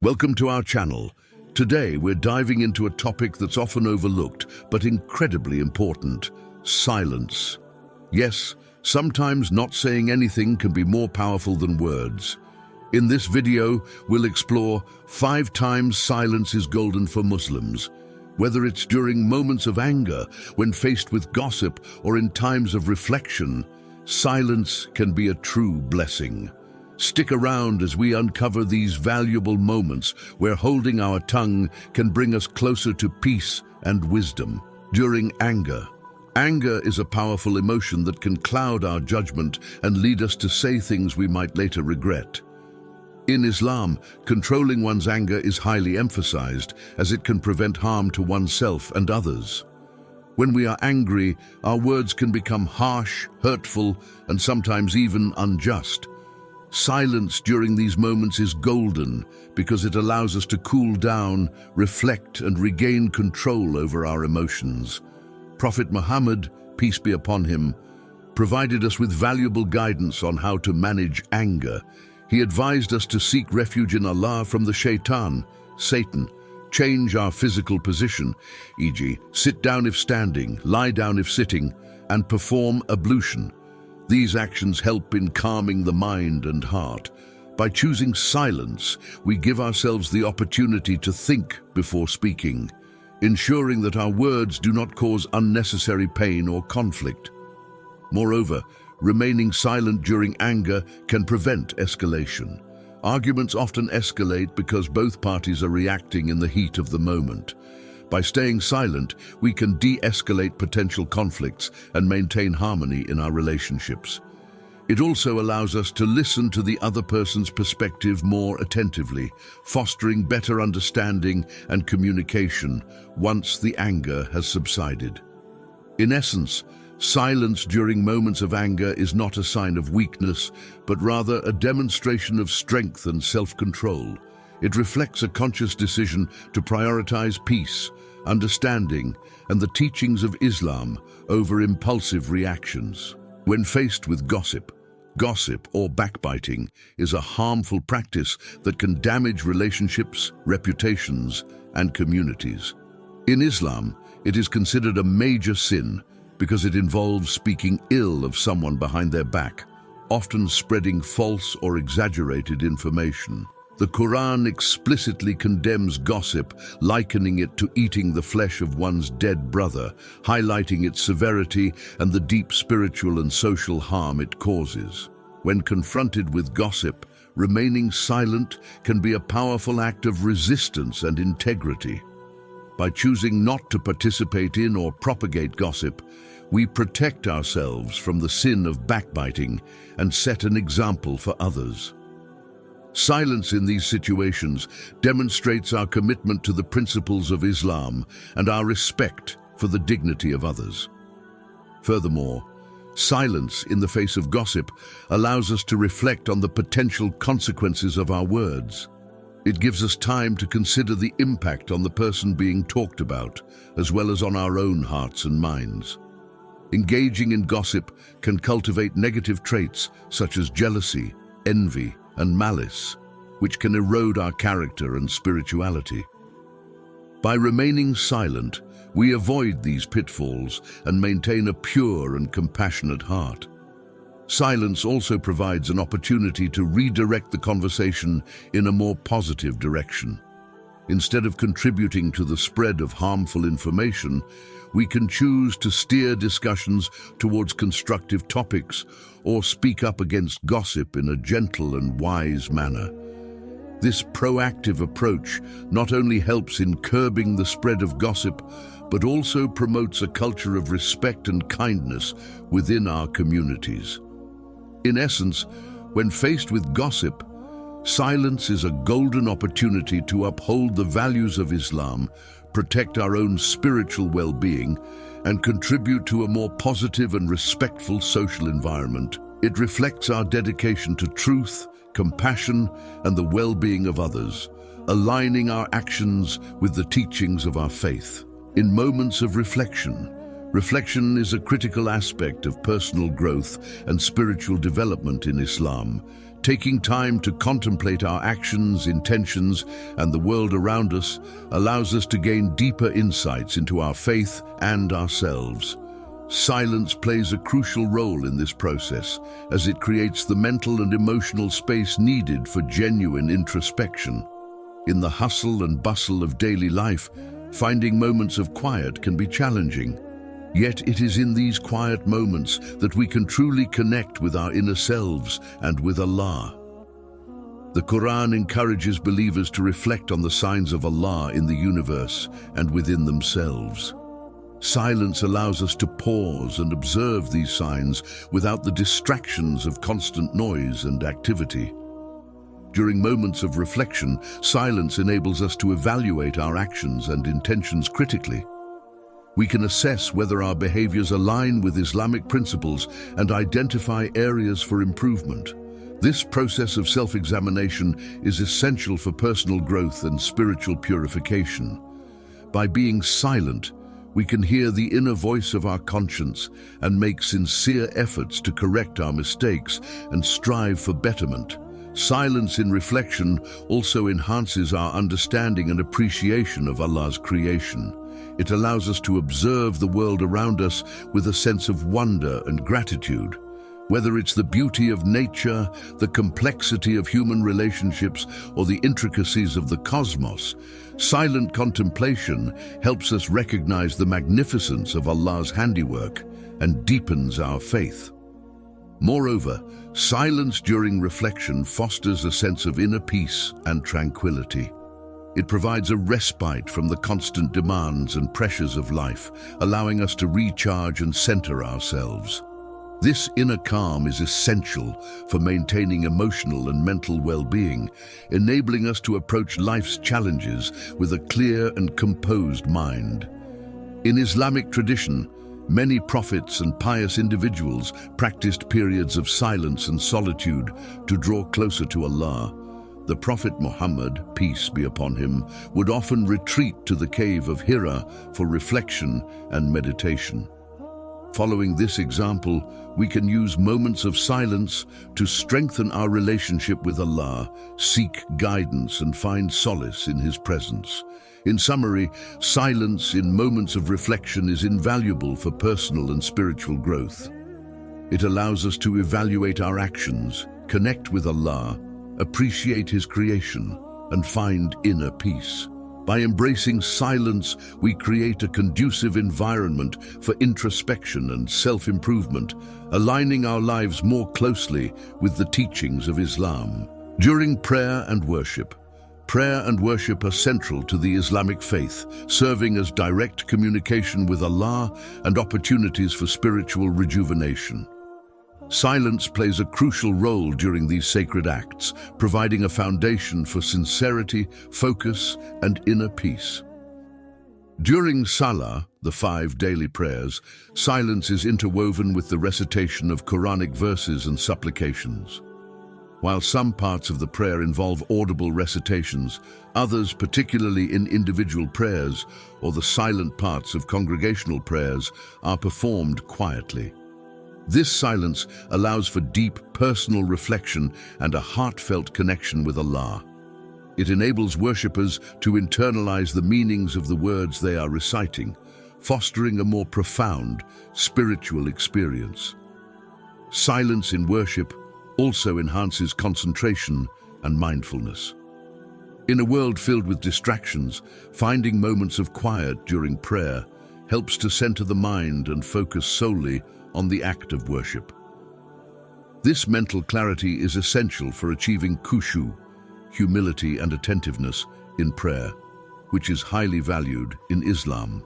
Welcome to our channel. Today we're diving into a topic that's often overlooked but incredibly important: silence. Yes, sometimes not saying anything can be more powerful than words. In this video, we'll explore 5 times silence is golden for Muslims. Whether it's during moments of anger, when faced with gossip, or in times of reflection, silence can be a true blessing. Stick around as we uncover these valuable moments where holding our tongue can bring us closer to peace and wisdom. During anger. Anger is a powerful emotion that can cloud our judgment and lead us to say things we might later regret. In Islam, controlling one's anger is highly emphasized, as it can prevent harm to oneself and others. When we are angry, our words can become harsh, hurtful, and sometimes even unjust. Silence during these moments is golden because it allows us to cool down, reflect, and regain control over our emotions. Prophet Muhammad, peace be upon him, provided us with valuable guidance on how to manage anger. He advised us to seek refuge in Allah from the shaitan, Satan, change our physical position, e.g., sit down if standing, lie down if sitting, and perform ablution. These actions help in calming the mind and heart. By choosing silence, we give ourselves the opportunity to think before speaking, ensuring that our words do not cause unnecessary pain or conflict. Moreover, remaining silent during anger can prevent escalation. Arguments often escalate because both parties are reacting in the heat of the moment. By staying silent, we can de-escalate potential conflicts and maintain harmony in our relationships. It also allows us to listen to the other person's perspective more attentively, fostering better understanding and communication once the anger has subsided. In essence, silence during moments of anger is not a sign of weakness, but rather a demonstration of strength and self-control. It reflects a conscious decision to prioritize peace, understanding, and the teachings of Islam over impulsive reactions. When faced with gossip or backbiting is a harmful practice that can damage relationships, reputations, and communities. In Islam, it is considered a major sin because it involves speaking ill of someone behind their back, often spreading false or exaggerated information. The Quran explicitly condemns gossip, likening it to eating the flesh of one's dead brother, highlighting its severity and the deep spiritual and social harm it causes. When confronted with gossip, remaining silent can be a powerful act of resistance and integrity. By choosing not to participate in or propagate gossip, we protect ourselves from the sin of backbiting and set an example for others. Silence in these situations demonstrates our commitment to the principles of Islam and our respect for the dignity of others. Furthermore, silence in the face of gossip allows us to reflect on the potential consequences of our words. It gives us time to consider the impact on the person being talked about, as well as on our own hearts and minds. Engaging in gossip can cultivate negative traits such as jealousy, envy, and malice, which can erode our character and spirituality. By remaining silent, we avoid these pitfalls and maintain a pure and compassionate heart. Silence also provides an opportunity to redirect the conversation in a more positive direction. Instead of contributing to the spread of harmful information, we can choose to steer discussions towards constructive topics or speak up against gossip in a gentle and wise manner. This proactive approach not only helps in curbing the spread of gossip, but also promotes a culture of respect and kindness within our communities. In essence, when faced with gossip, silence is a golden opportunity to uphold the values of Islam, protect our own spiritual well-being, and contribute to a more positive and respectful social environment. It reflects our dedication to truth, compassion, and the well-being of others, aligning our actions with the teachings of our faith. In moments of reflection is a critical aspect of personal growth and spiritual development in Islam. Taking time to contemplate our actions, intentions, and the world around us allows us to gain deeper insights into our faith and ourselves. Silence plays a crucial role in this process, as it creates the mental and emotional space needed for genuine introspection. In the hustle and bustle of daily life, finding moments of quiet can be challenging. Yet it is in these quiet moments that we can truly connect with our inner selves and with Allah. The Quran encourages believers to reflect on the signs of Allah in the universe and within themselves. Silence allows us to pause and observe these signs without the distractions of constant noise and activity. During moments of reflection, silence enables us to evaluate our actions and intentions critically. We can assess whether our behaviors align with Islamic principles and identify areas for improvement. This process of self-examination is essential for personal growth and spiritual purification. By being silent, we can hear the inner voice of our conscience and make sincere efforts to correct our mistakes and strive for betterment. Silence in reflection also enhances our understanding and appreciation of Allah's creation. It allows us to observe the world around us with a sense of wonder and gratitude. Whether it's the beauty of nature, the complexity of human relationships, or the intricacies of the cosmos, silent contemplation helps us recognize the magnificence of Allah's handiwork and deepens our faith. Moreover, silence during reflection fosters a sense of inner peace and tranquility. It provides a respite from the constant demands and pressures of life, allowing us to recharge and center ourselves. This inner calm is essential for maintaining emotional and mental well-being, enabling us to approach life's challenges with a clear and composed mind. In Islamic tradition, many prophets and pious individuals practiced periods of silence and solitude to draw closer to Allah. The Prophet Muhammad, peace be upon him, would often retreat to the cave of Hira for reflection and meditation. Following this example, we can use moments of silence to strengthen our relationship with Allah, seek guidance, and find solace in His presence. In summary, silence in moments of reflection is invaluable for personal and spiritual growth. It allows us to evaluate our actions, connect with Allah, appreciate His creation, and find inner peace. By embracing silence, we create a conducive environment for introspection and self-improvement, aligning our lives more closely with the teachings of Islam. During prayer and worship are central to the Islamic faith, serving as direct communication with Allah and opportunities for spiritual rejuvenation. Silence plays a crucial role during these sacred acts, providing a foundation for sincerity, focus, and inner peace. During Salah, the 5 daily prayers, silence is interwoven with the recitation of Quranic verses and supplications. While some parts of the prayer involve audible recitations, others, particularly in individual prayers or the silent parts of congregational prayers, are performed quietly. This silence allows for deep personal reflection and a heartfelt connection with Allah. It enables worshippers to internalize the meanings of the words they are reciting, fostering a more profound spiritual experience. Silence in worship also enhances concentration and mindfulness. In a world filled with distractions, finding moments of quiet during prayer helps to center the mind and focus solely on the act of worship. This mental clarity is essential for achieving khushu, humility and attentiveness in prayer, which is highly valued in Islam.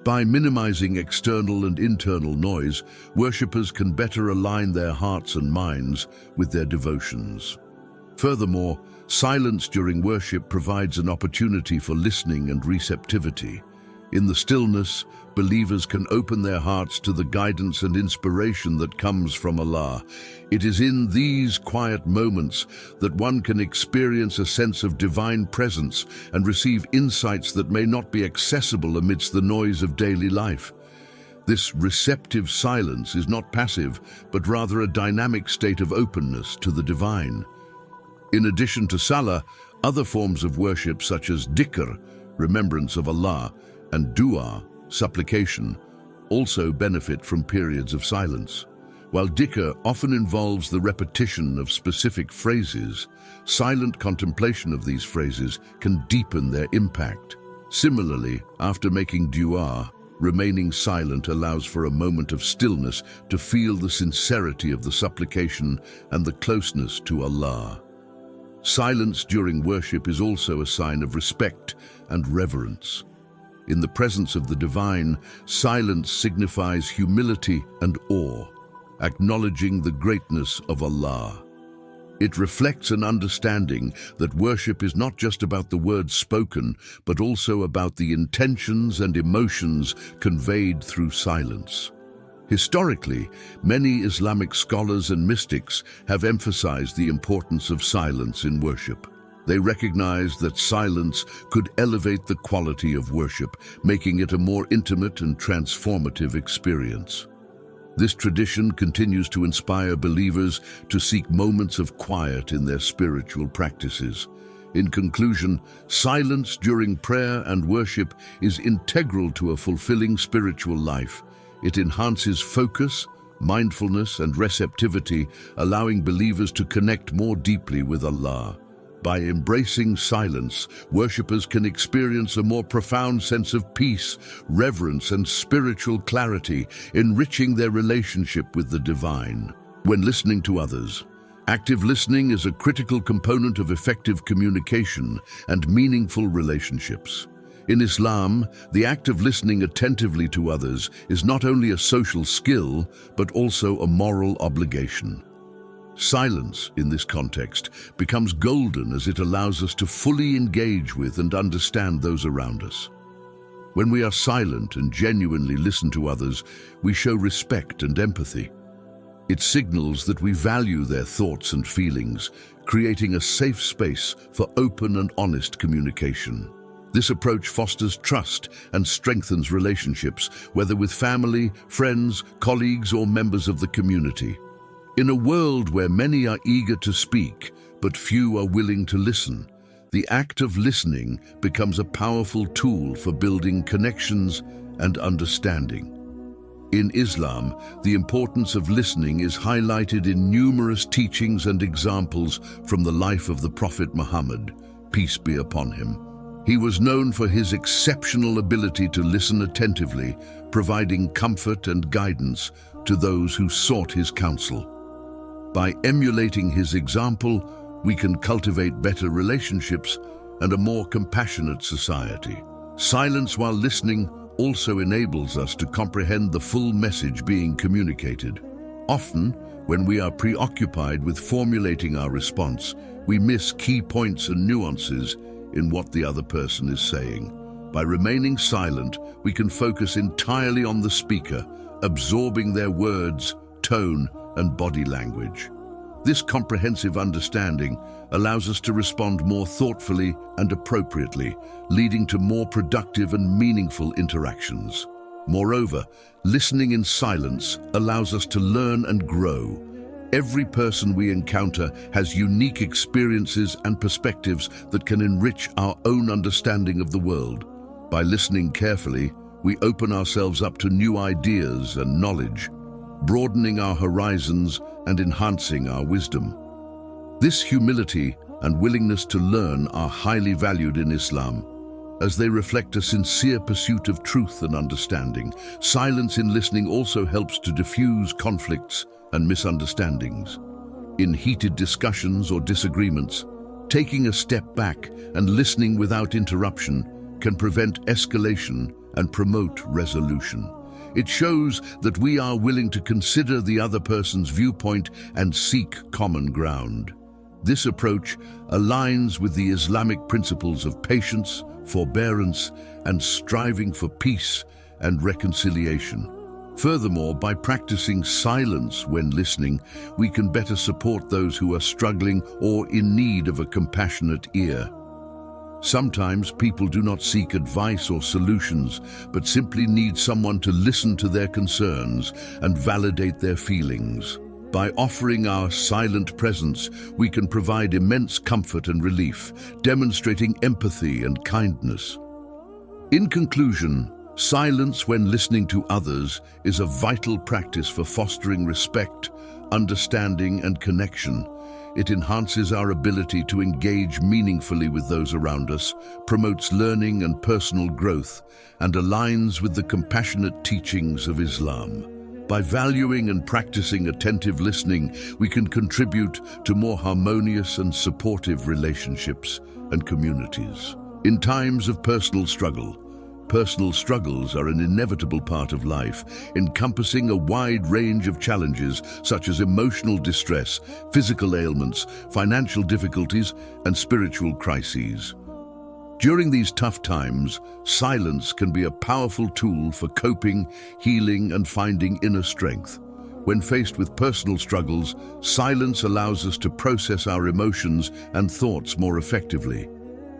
By minimizing external and internal noise, worshippers can better align their hearts and minds with their devotions. Furthermore, silence during worship provides an opportunity for listening and receptivity. In the stillness, believers can open their hearts to the guidance and inspiration that comes from Allah. It is in these quiet moments that one can experience a sense of divine presence and receive insights that may not be accessible amidst the noise of daily life. This receptive silence is not passive, but rather a dynamic state of openness to the divine. In addition to salah, other forms of worship such as dhikr, remembrance of Allah, and dua, supplication, also benefit from periods of silence. While dhikr often involves the repetition of specific phrases, silent contemplation of these phrases can deepen their impact. Similarly, after making dua, remaining silent allows for a moment of stillness to feel the sincerity of the supplication and the closeness to Allah. Silence during worship is also a sign of respect and reverence. In the presence of the divine, silence signifies humility and awe, acknowledging the greatness of Allah. It reflects an understanding that worship is not just about the words spoken, but also about the intentions and emotions conveyed through silence. Historically, many Islamic scholars and mystics have emphasized the importance of silence in worship. They recognize that silence could elevate the quality of worship, making it a more intimate and transformative experience. This tradition continues to inspire believers to seek moments of quiet in their spiritual practices. In conclusion, silence during prayer and worship is integral to a fulfilling spiritual life. It enhances focus, mindfulness, and receptivity, allowing believers to connect more deeply with Allah. By embracing silence, worshippers can experience a more profound sense of peace, reverence, and spiritual clarity, enriching their relationship with the divine. When listening to others, active listening is a critical component of effective communication and meaningful relationships. In Islam, the act of listening attentively to others is not only a social skill, but also a moral obligation. Silence, in this context, becomes golden as it allows us to fully engage with and understand those around us. When we are silent and genuinely listen to others, we show respect and empathy. It signals that we value their thoughts and feelings, creating a safe space for open and honest communication. This approach fosters trust and strengthens relationships, whether with family, friends, colleagues, or members of the community. In a world where many are eager to speak, but few are willing to listen, the act of listening becomes a powerful tool for building connections and understanding. In Islam, the importance of listening is highlighted in numerous teachings and examples from the life of the Prophet Muhammad, peace be upon him. He was known for his exceptional ability to listen attentively, providing comfort and guidance to those who sought his counsel. By emulating his example, we can cultivate better relationships and a more compassionate society. Silence while listening also enables us to comprehend the full message being communicated. Often, when we are preoccupied with formulating our response, we miss key points and nuances in what the other person is saying. By remaining silent, we can focus entirely on the speaker, absorbing their words, tone, and body language. This comprehensive understanding allows us to respond more thoughtfully and appropriately, leading to more productive and meaningful interactions. Moreover, listening in silence allows us to learn and grow. Every person we encounter has unique experiences and perspectives that can enrich our own understanding of the world. By listening carefully, we open ourselves up to new ideas and knowledge, broadening our horizons and enhancing our wisdom. This humility and willingness to learn are highly valued in Islam, as they reflect a sincere pursuit of truth and understanding. Silence in listening also helps to diffuse conflicts and misunderstandings. In heated discussions or disagreements, taking a step back and listening without interruption can prevent escalation and promote resolution. It shows that we are willing to consider the other person's viewpoint and seek common ground. This approach aligns with the Islamic principles of patience, forbearance, and striving for peace and reconciliation. Furthermore, by practicing silence when listening, we can better support those who are struggling or in need of a compassionate ear. Sometimes people do not seek advice or solutions, but simply need someone to listen to their concerns and validate their feelings. By offering our silent presence, we can provide immense comfort and relief, demonstrating empathy and kindness. In conclusion, silence when listening to others is a vital practice for fostering respect, understanding, and connection. It enhances our ability to engage meaningfully with those around us, promotes learning and personal growth, and aligns with the compassionate teachings of Islam. By valuing and practicing attentive listening, we can contribute to more harmonious and supportive relationships and communities. In times of personal struggles are an inevitable part of life, encompassing a wide range of challenges such as emotional distress, physical ailments, financial difficulties, and spiritual crises. During these tough times, silence can be a powerful tool for coping, healing, and finding inner strength. When faced with personal struggles, silence allows us to process our emotions and thoughts more effectively.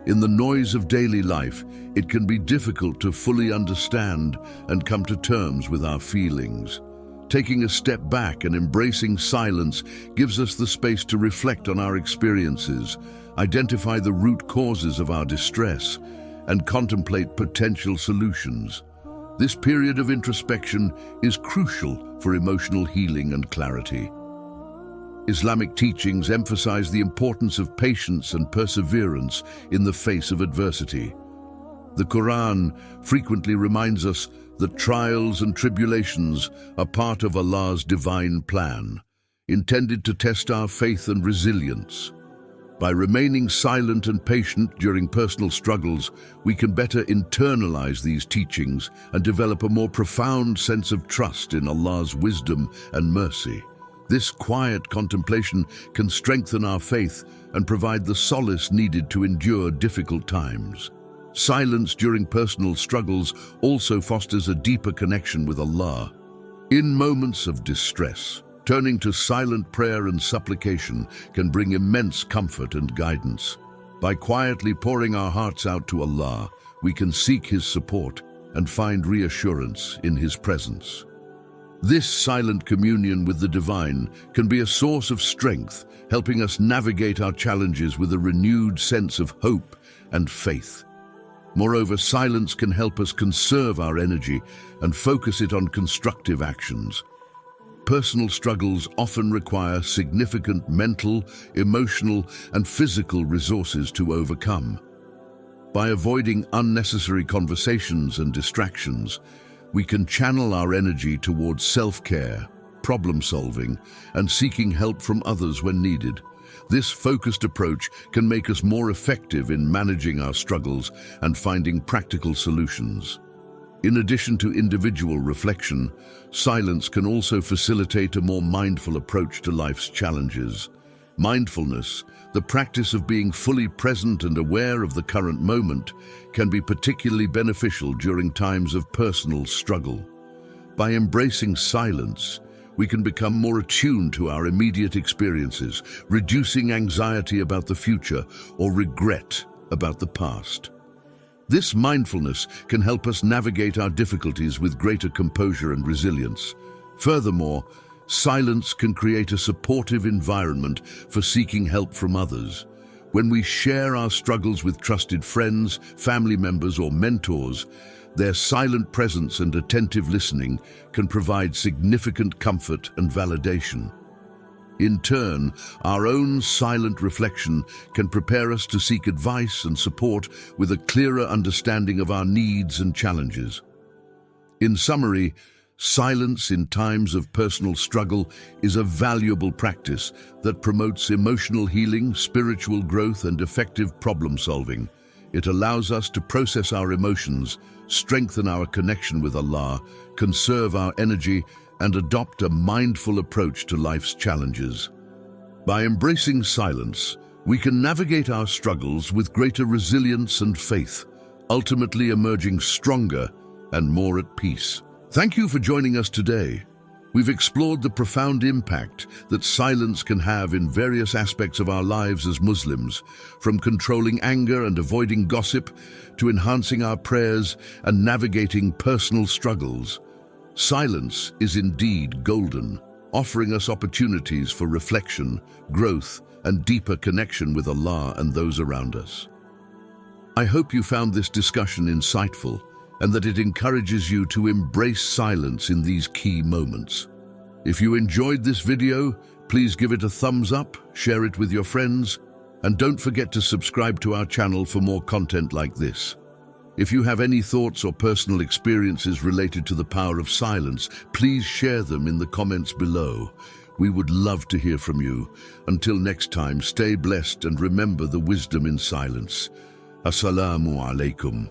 In the noise of daily life, it can be difficult to fully understand and come to terms with our feelings. Taking a step back and embracing silence gives us the space to reflect on our experiences, identify the root causes of our distress, and contemplate potential solutions. This period of introspection is crucial for emotional healing and clarity. Islamic teachings emphasize the importance of patience and perseverance in the face of adversity. The Quran frequently reminds us that trials and tribulations are part of Allah's divine plan, intended to test our faith and resilience. By remaining silent and patient during personal struggles, we can better internalize these teachings and develop a more profound sense of trust in Allah's wisdom and mercy. This quiet contemplation can strengthen our faith and provide the solace needed to endure difficult times. Silence during personal struggles also fosters a deeper connection with Allah. In moments of distress, turning to silent prayer and supplication can bring immense comfort and guidance. By quietly pouring our hearts out to Allah, we can seek His support and find reassurance in His presence. This silent communion with the divine can be a source of strength, helping us navigate our challenges with a renewed sense of hope and faith. Moreover, silence can help us conserve our energy and focus it on constructive actions. Personal struggles often require significant mental, emotional, and physical resources to overcome. By avoiding unnecessary conversations and distractions, we can channel our energy towards self-care, problem-solving, and seeking help from others when needed. This focused approach can make us more effective in managing our struggles and finding practical solutions. In addition to individual reflection, silence can also facilitate a more mindful approach to life's challenges. Mindfulness, the practice of being fully present and aware of the current moment, can be particularly beneficial during times of personal struggle. By embracing silence, we can become more attuned to our immediate experiences, reducing anxiety about the future or regret about the past. This mindfulness can help us navigate our difficulties with greater composure and resilience. Furthermore, silence can create a supportive environment for seeking help from others. When we share our struggles with trusted friends, family members, or mentors, their silent presence and attentive listening can provide significant comfort and validation. In turn, our own silent reflection can prepare us to seek advice and support with a clearer understanding of our needs and challenges. In summary, silence in times of personal struggle is a valuable practice that promotes emotional healing, spiritual growth, and effective problem-solving. It allows us to process our emotions, strengthen our connection with Allah, conserve our energy, and adopt a mindful approach to life's challenges. By embracing silence, we can navigate our struggles with greater resilience and faith, ultimately emerging stronger and more at peace. Thank you for joining us today. We've explored the profound impact that silence can have in various aspects of our lives as Muslims, from controlling anger and avoiding gossip to enhancing our prayers and navigating personal struggles. Silence is indeed golden, offering us opportunities for reflection, growth, and deeper connection with Allah and those around us. I hope you found this discussion insightful and that it encourages you to embrace silence in these key moments. If you enjoyed this video, please give it a thumbs up, share it with your friends, and don't forget to subscribe to our channel for more content like this. If you have any thoughts or personal experiences related to the power of silence, please share them in the comments below. We would love to hear from you. Until next time, stay blessed and remember the wisdom in silence. Assalamu alaikum.